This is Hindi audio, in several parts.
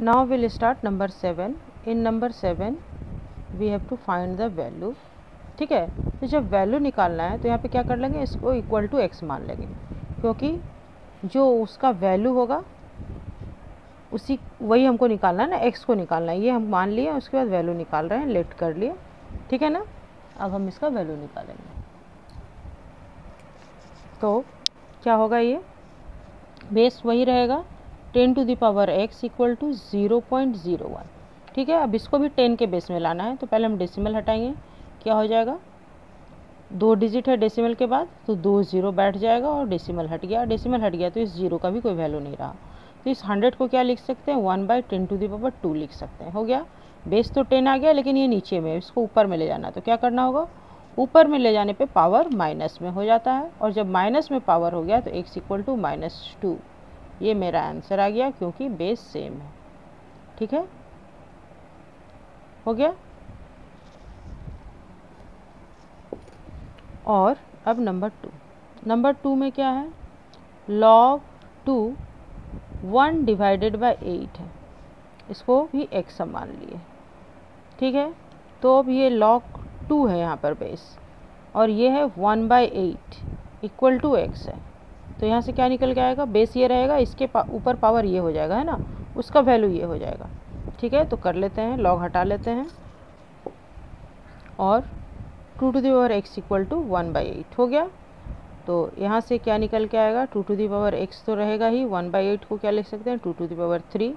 Now we'll start number 7. In number 7 we have to find the value. ठीक है, तो जब वैल्यू निकालना है तो यहाँ पे क्या कर लेंगे, इसको इक्वल टू एक्स मान लेंगे, क्योंकि जो उसका वैल्यू होगा उसी वही हमको निकालना है ना, एक्स को निकालना है। ये हम मान लिए, उसके बाद वैल्यू निकाल रहे हैं, लेट कर लिए, ठीक है ना। अब हम इसका वैल्यू निकालेंगे तो क्या होगा, ये बेस वही रहेगा 10 to the power x equal to 0.01। ठीक है, अब इसको भी 10 के बेस में लाना है तो पहले हम डेसिमल हटाएंगे, क्या हो जाएगा, 2 डिजिट है डेसिमल के बाद तो 2 0 बैठ जाएगा और डेसिमल हट गया। डेसिमल हट गया तो इस 0 का भी कोई वैल्यू नहीं रहा, तो इस 100 को क्या लिख सकते हैं, 1/10 टू द पावर 2 लिख सकते हैं। हो गया, बेस तो 10 आ गया लेकिन ये नीचे में, इसको ऊपर में ले जाना है तो क्या करना होगा, ऊपर में ले जाने पे पावर माइनस में हो जाता है, और जब माइनस में पावर हो गया तो x इक्वल टू -2। ये मेरा आंसर आ गया क्योंकि बेस सेम है। ठीक है, हो गया। और अब नंबर 2 में क्या है, log 2 1 डिवाइडेड बाय 8 है, इसको भी x हम मान लिए। ठीक है, तो अब ये log 2 है यहाँ पर बेस, और ये है 1/8 इक्वल टू x है, तो यहाँ से क्या निकल के आएगा, बेस ये रहेगा, इसके ऊपर पावर ये हो जाएगा, है ना, उसका वैल्यू ये हो जाएगा। ठीक है, तो कर लेते हैं, लॉग हटा लेते हैं, और 2 to the power x equal to 1/8 हो गया। तो यहाँ से क्या निकल के आएगा, 2 टू द पावर x तो रहेगा ही, 1/8 को क्या लिख सकते हैं, 2 टू द पावर 3।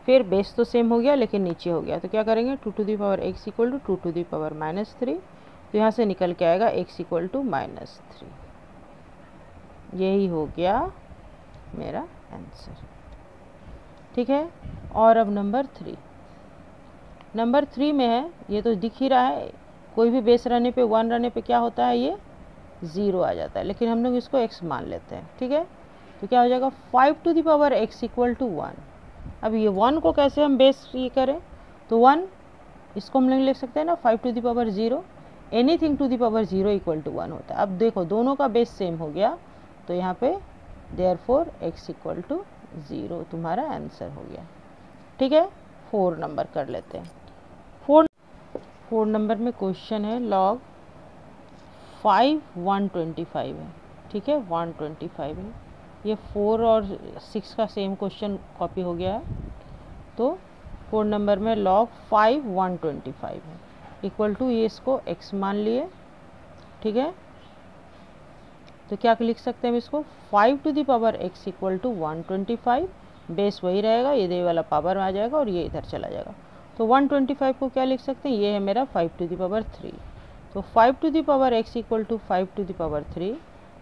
फिर बेस तो सेम हो गया लेकिन नीचे हो गया, तो क्या करेंगे, 2 to the power x equal to 2 to the power -3, तो यहाँ से निकल के आएगा x इक्वल टू -3। यही हो गया मेरा आंसर। ठीक है, और अब नंबर 3 में है, ये तो दिख ही रहा है, कोई भी बेस रहने पे 1 रहने पे क्या होता है, ये 0 आ जाता है, लेकिन हम लोग इसको x मान लेते हैं। ठीक है, तो क्या हो जाएगा, 5 to the power x equal to 1। अब ये 1 को कैसे हम बेस ये करें, तो 1 इसको हम लोग लिख सकते हैं ना, 5 to the power 0, anything to the power 0 equal to 1 होता है। अब देखो दोनों का बेस सेम हो गया, तो यहाँ पे देयरफॉर x इक्वल टू 0 तुम्हारा आंसर हो गया। ठीक है, 4 नंबर कर लेते हैं। 4 नंबर में क्वेश्चन है log 5 125 है। ठीक है, 125 है, ये 4 और 6 का सेम क्वेश्चन कॉपी हो गया है। तो 4 नंबर में log 5 125 है इक्वल टू, ये इसको x मान लिए। ठीक है, तो क्या लिख सकते हैं इसको, 5 to the power x equal to 125, base वही रहेगा, ये वाला पावर आ जाएगा और ये इधर चला जाएगा, तो 125 को क्या लिख सकते हैं, ये है मेरा 5 टू द पावर 3। तो 5 to the power x equal to 5 to the power 3,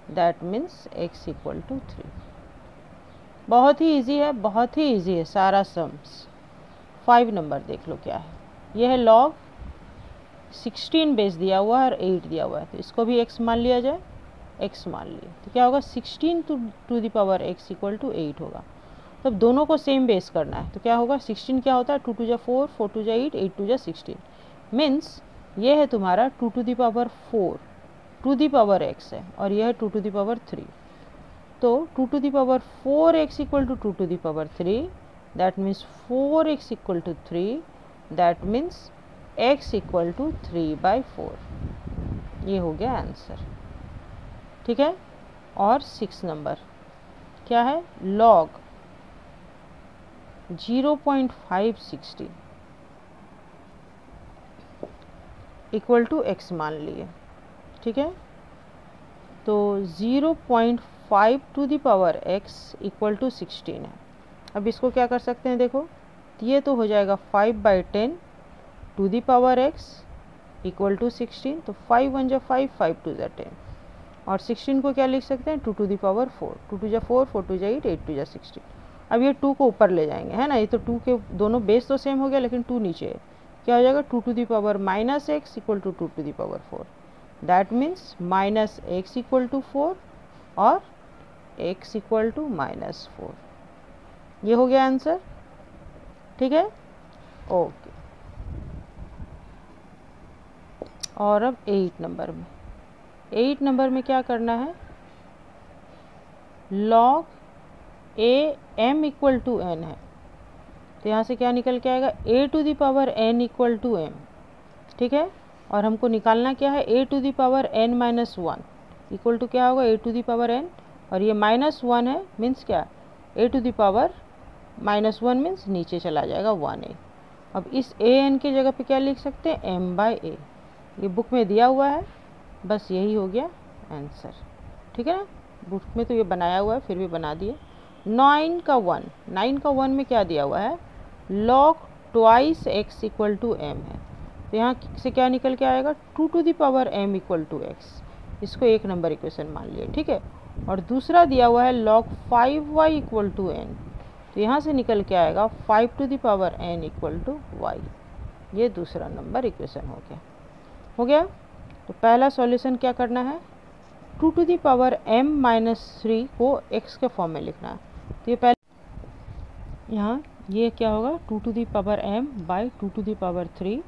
that means x equal to 3। बहुत ही इजी है, बहुत ही इजी है सारा सम्स। 5 नंबर देख लो क्या है, यह है log 16 बेस दिया हुआ है और 8 दिया हुआ है, तो इसको भी x मान लिया जाए, x मान लिए, तो क्या होगा, 16 to the power x equal to 8 होगा। तब दोनों को सेम बेस करना है, तो क्या होगा, 16 क्या होता है, 2 टू जा 4, 4 टू जा 8, 8 टू जा 16, मीन्स ये है तुम्हारा 2 to the power 4 to the power x है, और यह है 2 टू द पावर 3। तो 2 to the power 4x equal to 2 to the power 3, that means 4x equal to 3, that means x equal to 3/4। ये हो गया आंसर। ठीक है, और 6 नंबर क्या है, log 0.516 इक्वल टू x मान लिए। ठीक है, तो 0.5 to the power x equal to 16 है। अब इसको क्या कर सकते हैं, देखो ये तो हो जाएगा 5/10 to the power x equal to 16, तो 5 1 जा 5, 5 2 जा 10, और 16 को क्या लिख सकते हैं, 2 टू द पावर 4, 2 टू जा 4, 4 टू जा 8, 8 टू जा 16। अब ये 2 को ऊपर ले जाएंगे, है ना, ये तो 2 के दोनों बेस तो सेम हो गया लेकिन 2 नीचे है, क्या हो जाएगा, 2 to the power -x equal to 2 to the power 4, that means -x equal to 4 और x इक्वल टू -4। ये हो गया आंसर। ठीक है, ओके। और अब 8 नंबर में क्या करना है, log a m equal to n है, तो यहाँ से क्या निकल के आएगा, a to the power n equal to m, ठीक है। और हमको निकालना क्या है, a to the power n minus 1 equal to क्या होगा, a to the power n, और ये -1 है मीन्स क्या, a to the power -1 means नीचे चला जाएगा 1a। अब इस an की जगह पे क्या लिख सकते हैं, m/a, ये बुक में दिया हुआ है, बस यही हो गया आंसर, ठीक है ना। बुक में तो ये बनाया हुआ है, फिर भी बना दिए। 9 का 1 में क्या दिया हुआ है, log twice x equal to m है, तो यहाँ से क्या निकल के आएगा, 2 to the power m equal to x, इसको 1 नंबर इक्वेशन मान लिए, ठीक है। और दूसरा दिया हुआ है log 5y equal to n, तो यहाँ से निकल के आएगा 5 to the power n equal to y, ये दूसरा नंबर इक्वेशन हो गया। तो पहला सॉल्यूशन क्या करना है, 2 to the power m minus 3 को x के फॉर्म में लिखना है। तो ये पहले यहाँ ये क्या होगा, 2 to the power m by 2 to the power 3,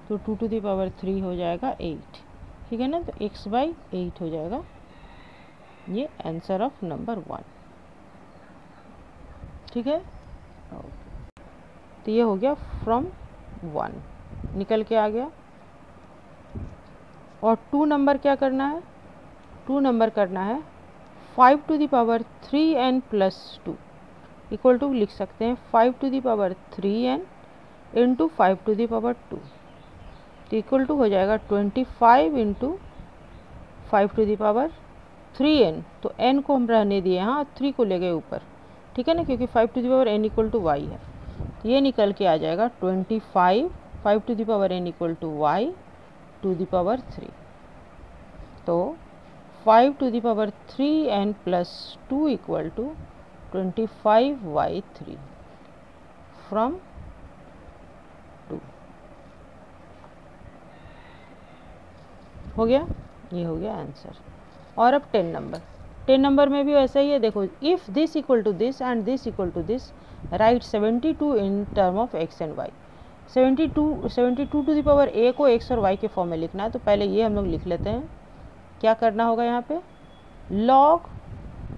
तो 2 टू दी पावर 3 हो जाएगा 8, ठीक है ना। तो x बाई 8 हो जाएगा, ये आंसर ऑफ नंबर 1, ठीक है। तो ये हो गया फ्रॉम 1 निकल के आ गया। और 2 नंबर क्या करना है, 2 नंबर करना है 5 to the power 3n plus 2 equal to लिख सकते हैं 5 to the power 3n into 5 to the power 2, तो इक्वल टू हो जाएगा 25 into 5 to the power 3n, तो n को हम रहने दिए यहाँ, 3 को ले गए ऊपर, ठीक है ना, क्योंकि 5 to the power n equal to y है। तो ये निकल के आ जाएगा 25 5 to the power n equal to y to the power 3, तो 5 to the power 3n plus 2 equal to 25y3 from 2 हो गया, ये हो गया आंसर। और अब 10 नंबर में भी वैसा ही है, देखो, if this equal to this and this equal to this, right 72 in term of x and y। 72 to the power a को x और y के फॉर्म में लिखना है, तो पहले ये हम लोग लिख लेते हैं। क्या करना होगा, यहाँ पे log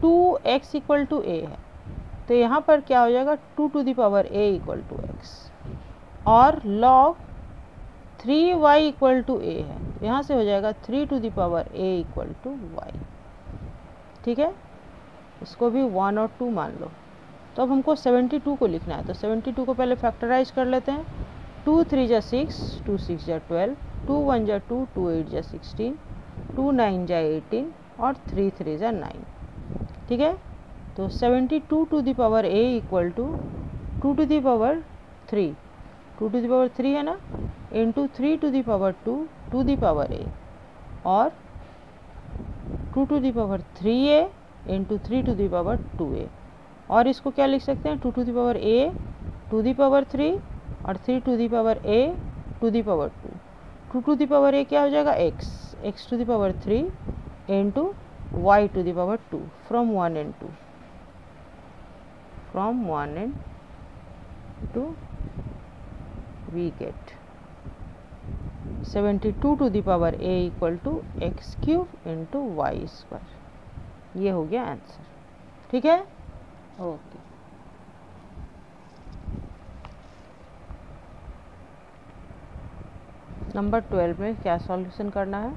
2x equal to a है, तो यहाँ पर क्या हो जाएगा, 2 to the power a equal to x, और log 3y equal to a है, यहाँ से हो जाएगा 3 to the power a equal to y, ठीक है। इसको भी 1 और 2 मान लो। तो अब हमको 72 को लिखना है, तो 72 को पहले फैक्टराइज कर लेते हैं। 2 3 जा 6, 2 6 जा 12, 2 1 जा 2, 2 8 जा 16, 2 9 जा 18 और 3 3 जा 9, ठीक है। तो 72 to the power a equal to 2 to the power 3, 2 to the power 3 है ना, into 3 to the power 2 to the power a, और 2 to the power 3a into 3 to the power 2a, और इसको क्या लिख सकते हैं, 2 to the power a to the power 3 और 3 to the power a to the power 2, 2 to the power a क्या हो जाएगा, x to the power 3 into y to the power 2 from 1 and 2, from 1 and 2 we get 72 to the power a equal to x cube into y square, ये हो गया आंसर, ठीक है। ओके, नंबर 12 में क्या सॉल्यूशन करना है,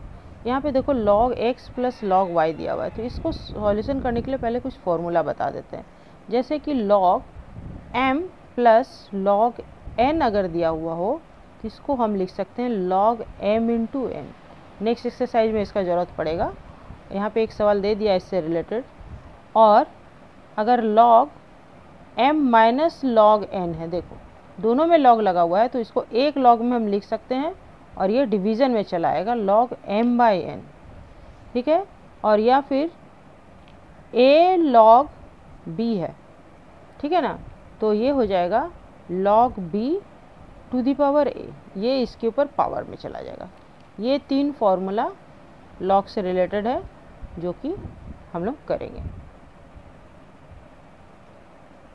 यहाँ पे देखो log x plus log y दिया हुआ है, तो इसको सॉल्यूशन करने के लिए पहले कुछ फॉर्मूला बता देते हैं। जैसे कि log m plus log n अगर दिया हुआ हो, तो इसको हम लिख सकते हैं log m into n। Next exercise में इसका ज़रूरत पड़ेगा, यहाँ पे एक सवाल दे दिया इससे रिलेटेड। और अगर log m minus log n है, देखो दोनों में log लगा हुआ है, तो इसको एक log में हम लिख सकते हैं और ये डिवीज़न में चला आएगा log m बाई n, ठीक है। और या फिर a log b है, ठीक है ना, तो ये हो जाएगा log b to the power a, ये इसके ऊपर पावर में चला जाएगा। ये 3 फॉर्मूला log से रिलेटेड है जो कि हम लोग करेंगे।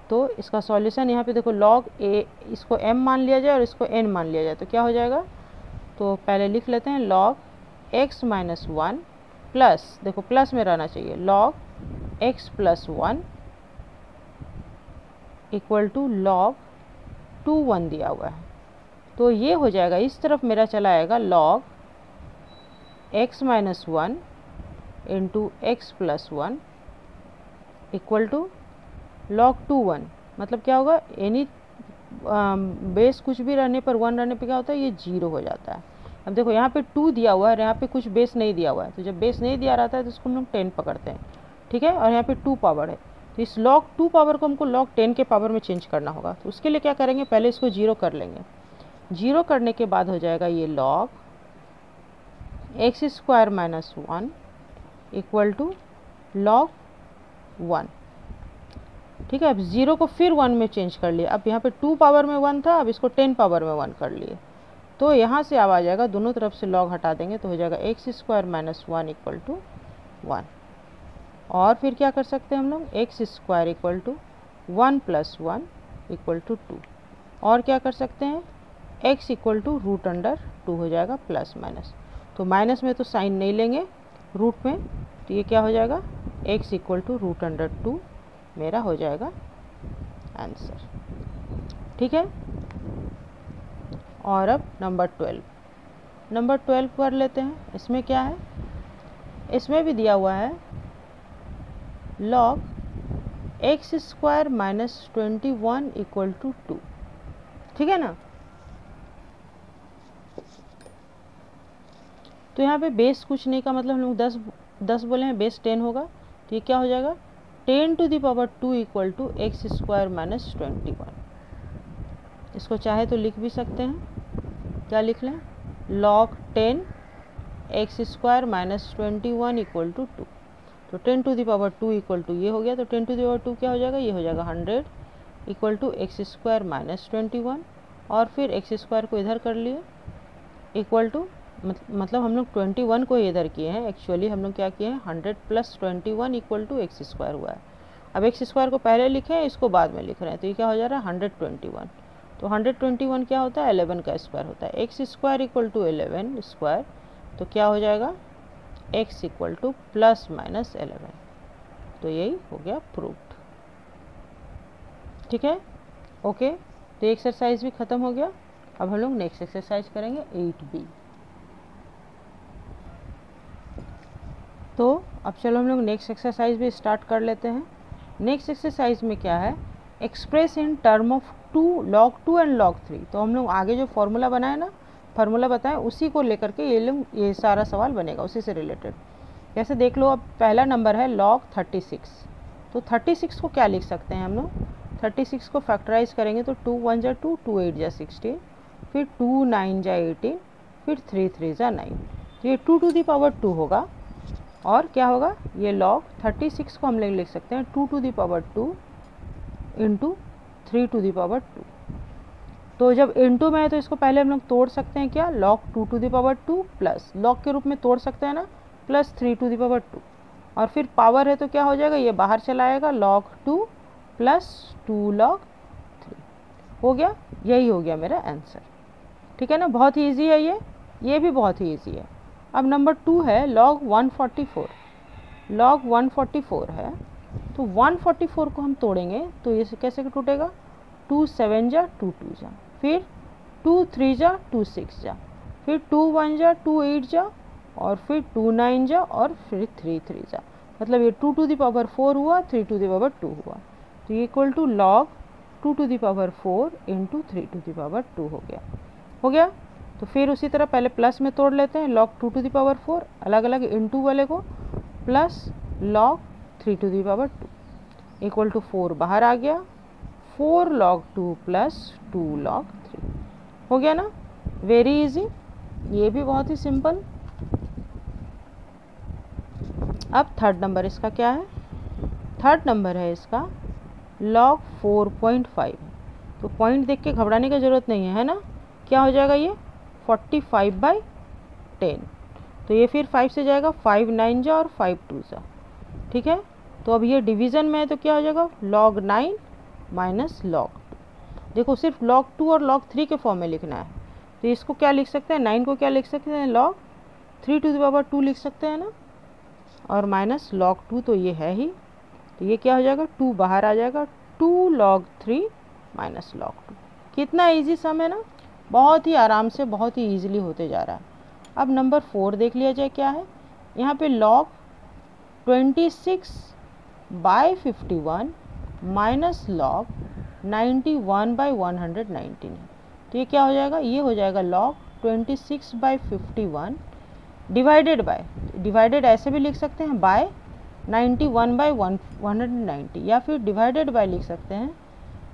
तो इसका सॉल्यूशन यहाँ पे देखो log a, इसको m मान लिया जाए और इसको n मान लिया जाए, तो क्या हो जाएगा, तो पहले लिख लेते हैं log x माइनस 1 प्लस, देखो प्लस में रहना चाहिए, log x plus 1 equal to log 2 1 दिया हुआ है, तो ये हो जाएगा, इस तरफ मेरा चला आएगा log x minus 1 into x plus 1 equal to log 2 1। मतलब क्या होगा, एनी बेस कुछ भी रहने पर 1 रहने पे क्या होता है, ये 0 हो जाता है। अब देखो यहाँ पे 2 दिया हुआ है और यहाँ पे कुछ बेस नहीं दिया हुआ है, तो जब बेस नहीं दिया रहता है तो उसको हम लोग 10 पकड़ते हैं, ठीक है। और यहाँ पे 2 पावर है, तो इस log 2 पावर को हमको log 10 के पावर में चेंज करना होगा। तो उसके लिए क्या करेंगे, पहले इसको 0 कर लेंगे। 0 करने के बाद हो जाएगा ये log x square minus 1 equal to log 1, ठीक है। अब 0 को फिर 1 में चेंज कर लिया, अब यहाँ पे 2 पावर में 1 था, अब इसको 10 पावर में 1 कर लिए, तो यहाँ से अब आ जाएगा, दोनों तरफ से log हटा देंगे तो हो जाएगा x square minus 1 equal to 1। और फिर क्या कर सकते हैं हम लोग, x square equal to 1 plus 1 equal to 2। और क्या कर सकते हैं, x equal to root under 2 हो जाएगा, प्लस माइनस, तो माइनस में तो साइन नहीं लेंगे रूट में, तो ये क्या हो जाएगा, x equal to root under 2 मेरा हो जाएगा आंसर, ठीक है। और अब नंबर 12 कर लेते हैं। इसमें क्या है, इसमें भी दिया हुआ है log x square minus 21 equal to 2, ठीक है ना। तो यहाँ पे बेस कुछ नहीं का मतलब हम लोग 10 बोले हैं, बेस 10 होगा, तो ये क्या हो जाएगा, 10 to the power 2 equal to x square minus 21। इसको चाहे तो लिख भी सकते हैं, क्या लिख लें, log 10 x square minus 21 equal to 2। तो 10 to the power 2 equal to ये हो गया, तो 10 टू द पावर 2 क्या हो जाएगा, ये हो जाएगा 100 equal to x square minus 21। और फिर एक्स स्क्वायर को इधर कर लिए इक्वल टू, मतलब हम लोग 21 को इधर किए हैं, एक्चुअली हम लोग क्या किए हैं, 100 plus 21 equal to x square हुआ है। अब एक्स स्क्वायर को पहले लिखे हैं, इसको बाद में लिख रहे हैं, तो ये क्या हो जा रहा है 121। तो 121 क्या होता है, 11 का स्क्वायर होता है, x square equal to 11 square, तो क्या हो जाएगा x equal to plus minus 11। तो यही हो गया प्रूव्ड, ठीक है, ओके। तो एक्सरसाइज भी ख़त्म हो गया। अब हम लोग नेक्स्ट एक्सरसाइज करेंगे 8b। तो अब चलो हम लोग नेक्स्ट एक्सरसाइज भी स्टार्ट कर लेते हैं। नेक्स्ट एक्सरसाइज में क्या है, express in term of log 2 and log 3। तो हम लोग आगे जो फॉर्मूला बनाए ना, फार्मूला बताएं, उसी को लेकर के ये सारा सवाल बनेगा, उसी से रिलेटेड। जैसे देख लो, अब पहला नंबर है log 36। तो 36 को क्या लिख सकते हैं हम लोग, 36 को फैक्टराइज करेंगे तो 2 1 जा 2, 2 8 जा 16, फिर 2 9 जा 18, फिर 3 3 जा 9। तो ये 2 टू दी पावर 2 होगा। और क्या होगा, ये log 36 को हम लोग लिख सकते हैं 2 to the power 2 into 3 to the power 2। तो जब इंटू में है तो इसको पहले हम लोग तोड़ सकते हैं, क्या, log 2 to the power 2 plus log के रूप में तोड़ सकते हैं ना, प्लस 3 टू दी पावर 2। और फिर पावर है तो क्या हो जाएगा, ये बाहर चला आएगा, log 2 प्लस 2 log 3 हो गया। यही हो गया मेरा आंसर, ठीक है ना। बहुत ही ईजी है ये भी बहुत ही ईजी है। अब नंबर 2 है log 144। log 144 है, तो 144 को हम तोड़ेंगे तो ये कैसे टूटेगा, 2 7 जा 2 2 जा, फिर 2 3 जा 2 6 जा, फिर 2 1 जा 2 8 जा, और फिर 2 9 जा, और फिर 3 3 जा। मतलब ये 2 टू दी पावर 4 हुआ, 3 टू दी पावर 2 हुआ। तो ये equal to log 2 to the power 4 into 3 to the power 2 हो गया। तो फिर उसी तरह पहले प्लस में तोड़ लेते हैं, log 2 टू दी पावर 4 अलग अलग इंटू वाले को, plus log 3 to the power 2 equal to 4 बाहर आ गया, 4 log 2 प्लस 2 log 3 हो गया ना। वेरी इजी, ये भी बहुत ही सिंपल। अब थर्ड नंबर इसका क्या है, थर्ड नंबर है इसका log 4.5। तो पॉइंट देख के घबराने की ज़रूरत नहीं है ना। क्या हो जाएगा ये 45/10। तो ये फिर 5 से जाएगा, 5 9 जा और 5 2 जा, ठीक है। तो अब ये डिवीज़न में है तो क्या हो जाएगा log 9 माइनस log 2। देखो सिर्फ log 2 और log 3 के फॉर्म में लिखना है, तो इसको क्या लिख सकते हैं, 9 को क्या लिख सकते हैं, log 3 टू द पावर 2 लिख सकते हैं ना, और माइनस log 2 तो ये है ही। तो ये क्या हो जाएगा, 2 बाहर आ जाएगा, 2 log 3 माइनस log 2 कितना इजी सम है ना, बहुत ही आराम से, बहुत ही ईजिली होते जा रहा है। अब नंबर 4 देख लिया जाए क्या है। यहाँ पे log 26/51 माइनस log 91/119 है। तो ये क्या हो जाएगा, ये हो जाएगा log 26/51 डिवाइडेड बाय, डिवाइडेड ऐसे भी लिख सकते हैं बाय 91/190, या फिर डिवाइडेड बाय लिख सकते हैं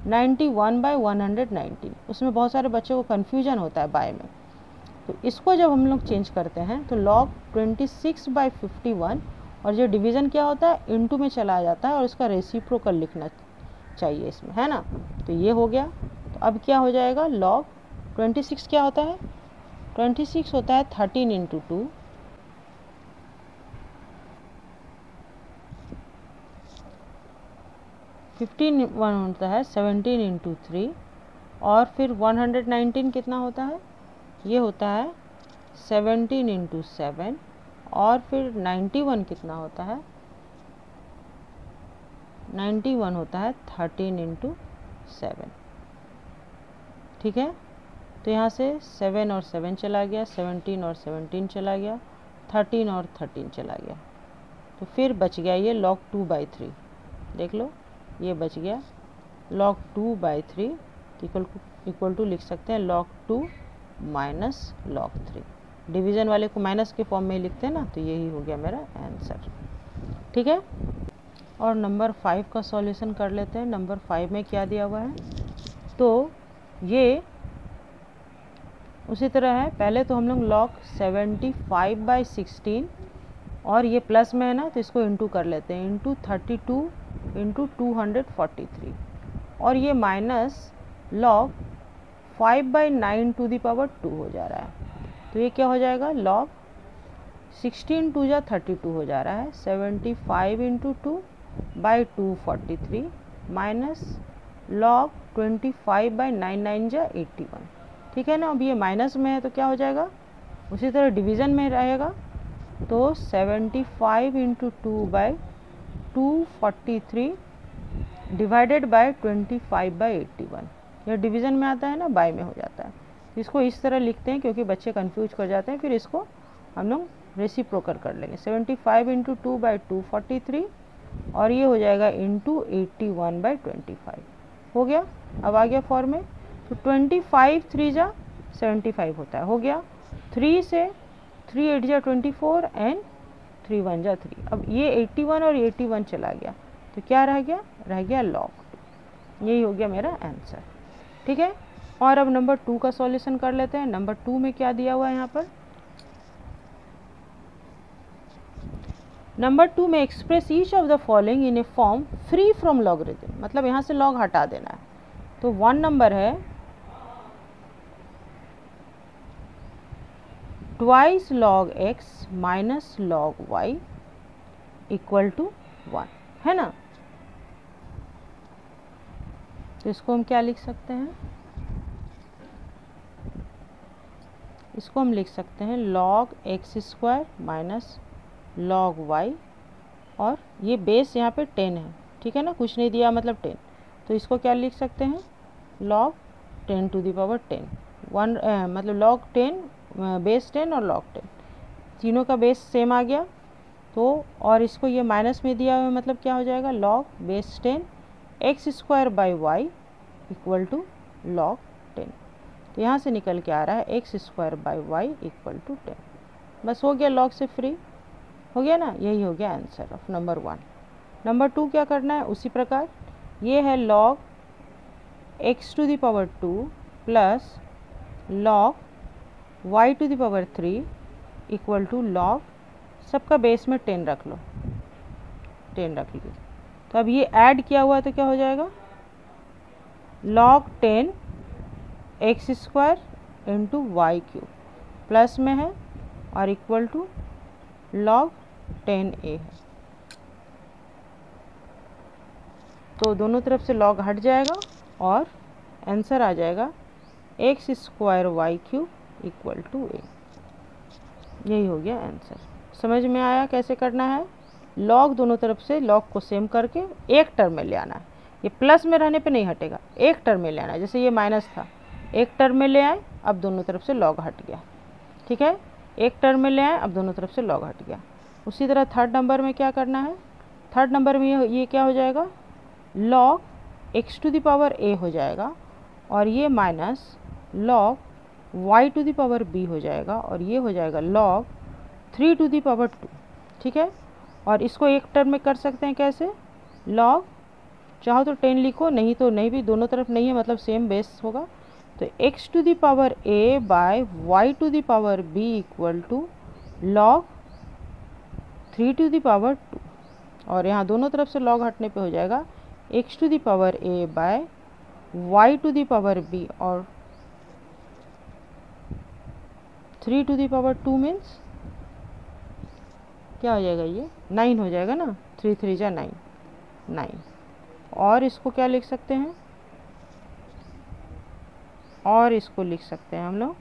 91/119। उसमें बहुत सारे बच्चों को कन्फ्यूजन होता है बाय में, तो इसको जब हम लोग चेंज करते हैं तो log 26/51 और जो डिवीज़न क्या होता है इनटू में चला जाता है और इसका रेसिप्रोकल लिखना चाहिए इसमें, है ना। तो ये हो गया। तो अब क्या हो जाएगा, log 26 क्या होता है, 26 होता है 13 × 2, 15 होता है 17 × 3, और फिर 119 कितना होता है, ये होता है 17 × 7, और फिर 91 कितना होता है, 91 होता है 13 × 7। ठीक है, तो यहाँ से 7 और 7 चला गया, 17 और 17 चला गया, 13 और 13 चला गया। तो फिर बच गया ये log 2/3, देख लो ये बच गया log 2/3 इक्वल टू लिख सकते हैं log 2 माइनस log 3। डिवीज़न वाले को माइनस के फॉर्म में ही लिखते हैं ना, तो यही हो गया मेरा आंसर। ठीक है, और नंबर 5 का सॉल्यूशन कर लेते हैं। नंबर 5 में क्या दिया हुआ है, तो ये उसी तरह है। पहले तो हम लोग log 75/16 और ये प्लस में है ना, तो इसको इंटू कर लेते हैं, इंटू 32 × 243, और ये माइनस log 5/9 हो जा रहा है। तो ये क्या हो जाएगा, log 16 × 2 = 32 हो जा रहा है, 75 × 2/243 माइनस log 25/9 = 81। ठीक है ना। अब ये माइनस में है तो क्या हो जाएगा, उसी तरह डिवीज़न में रहेगा, तो 75 × 2/243 डिवाइडेड बाय 25/81। यह डिवीज़न में आता है ना, बाय में हो जाता है। इसको इस तरह लिखते हैं क्योंकि बच्चे कंफ्यूज कर जाते हैं, फिर इसको हम लोग रेसिप्रोकल कर लेंगे, 75 × 2/243, और ये हो जाएगा इंटू 81/25 हो गया। अब आ गया फॉर्म में, तो 25 3 × 75 होता है, हो गया। 3 से 3 8 × 24 एंड 3 1 × 3। अब ये 81 और 81 चला गया, तो क्या रह गया, रह गया log 2। यही हो गया मेरा आंसर। ठीक है, और अब नंबर 2 का सॉल्यूशन कर लेते हैं। नंबर 2 में क्या दिया हुआ है यहाँ पर, नंबर 2 में express each of the following in A form free from logarithm, मतलब यहाँ से लॉग हटा देना है। तो 1 नंबर है twice log x minus log y equal to 1, है ना। तो इसको हम क्या लिख सकते हैं, इसको हम लिख सकते हैं log x² minus log y, और ये बेस यहाँ पे 10 है, ठीक है ना, कुछ नहीं दिया मतलब 10, तो इसको क्या लिख सकते हैं log 10 to the power 10, मतलब log 10 बेस 10 और log 10, तीनों का बेस सेम आ गया। तो और इसको ये माइनस में दिया हुआ है, मतलब क्या हो जाएगा log base 10 x² equal to log 10। तो यहाँ से निकल के आ रहा है x² इक्वल टू 10। बस हो गया, log से फ्री हो गया ना, यही हो गया आंसर ऑफ नंबर 1। नंबर 2 क्या करना है, उसी प्रकार ये है log x² plus log y³ equal to log, सबका बेस में 10 रख लो, 10 रख लीजिए। तो अब ये ऐड किया हुआ है तो क्या हो जाएगा log 10 x² into y³ plus में है और इक्वल टू log 10a है। तो दोनों तरफ से log हट जाएगा और आंसर आ जाएगा x² y³ equal to a। यही हो गया आंसर। समझ में आया कैसे करना है, log दोनों तरफ से log को सेम करके एक टर्म में ले आना है। ये प्लस में रहने पे नहीं हटेगा, एक टर्म में ले आना है। जैसे ये माइनस था, एक टर्म में ले आए, अब दोनों तरफ से लॉग हट गया, ठीक है। एक टर्म में ले आए, अब दोनों तरफ से लॉग हट गया। उसी तरह थर्ड नंबर में क्या करना है, थर्ड नंबर में ये क्या हो जाएगा, log x to the power a हो जाएगा, और ये minus log y to the power b हो जाएगा, और ये हो जाएगा लॉग 3 टू द पावर 2, ठीक है। और इसको एक टर्म में कर सकते हैं कैसे, लॉग, चाहो तो 10 लिखो, नहीं तो नहीं भी, दोनों तरफ नहीं है मतलब सेम बेस होगा। तो x to the power a by y to the power b equal to log 3 to the power 2, और यहाँ दोनों तरफ से लॉग हटने पे हो जाएगा x to the power a by y to the power b, और 3 टू द पावर 2 मीन्स क्या हो जाएगा, ये 9 हो जाएगा ना, 3 3 जा 9, 9। और इसको क्या लिख सकते हैं, और इसको लिख सकते हैं हम लोग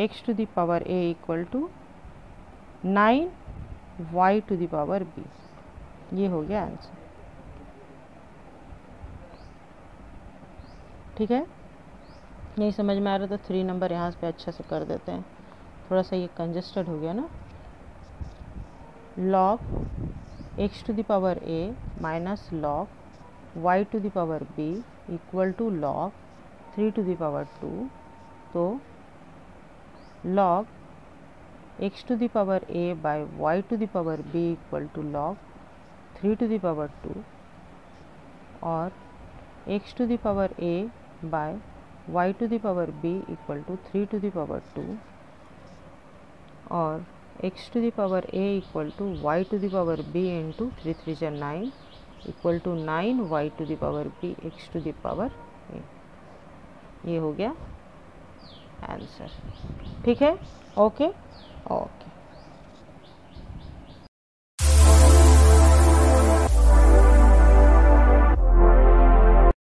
x to the power a equal to 9 y to the power b। ये हो गया आंसर, ठीक है। नहीं समझ में आ रहा तो 3 नंबर यहाँ पे अच्छा से कर देते हैं, थोड़ा सा ये कंजेस्टेड हो गया ना। Log x to the power a minus log y to the power b equal to log 3 to the power 2, तो log x to the power a by y to the power b equal to log 3 to the power 2, और x to the power a by y to the power b equal to 3 to the power 2, और x to the power a equal to y to the power b into 3 3 जा 9 equal to 9 y to the power b x to the power a। ये हो गया आंसर, ठीक है। ओके।